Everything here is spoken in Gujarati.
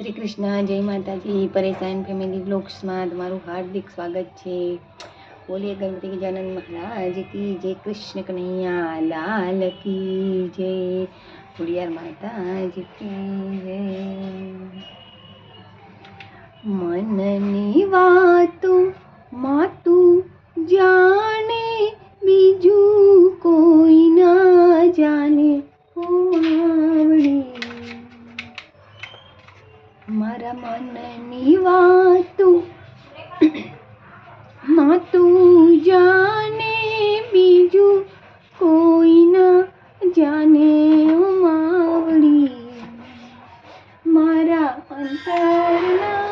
શ્રી કૃષ્ણ, જય માતાજી। પરેશાન ફેમિલી બ્લોગ્સમાં તમારું હાર્દિક સ્વાગત છે। બોલીએ ગણપતિ ગજાનન મહારાજ કી જય, કૃષ્ણ કનૈયા લાલ કી જય, ખોડિયાર માતાજી કી જય। મનની વાતો માતું જાણે, બીજું કોઈ ના જાણે આવડી। મારા મનની વાતો માતું જાણે, બીજું કોઈ ના જાણે માવડી। મારા અંતરના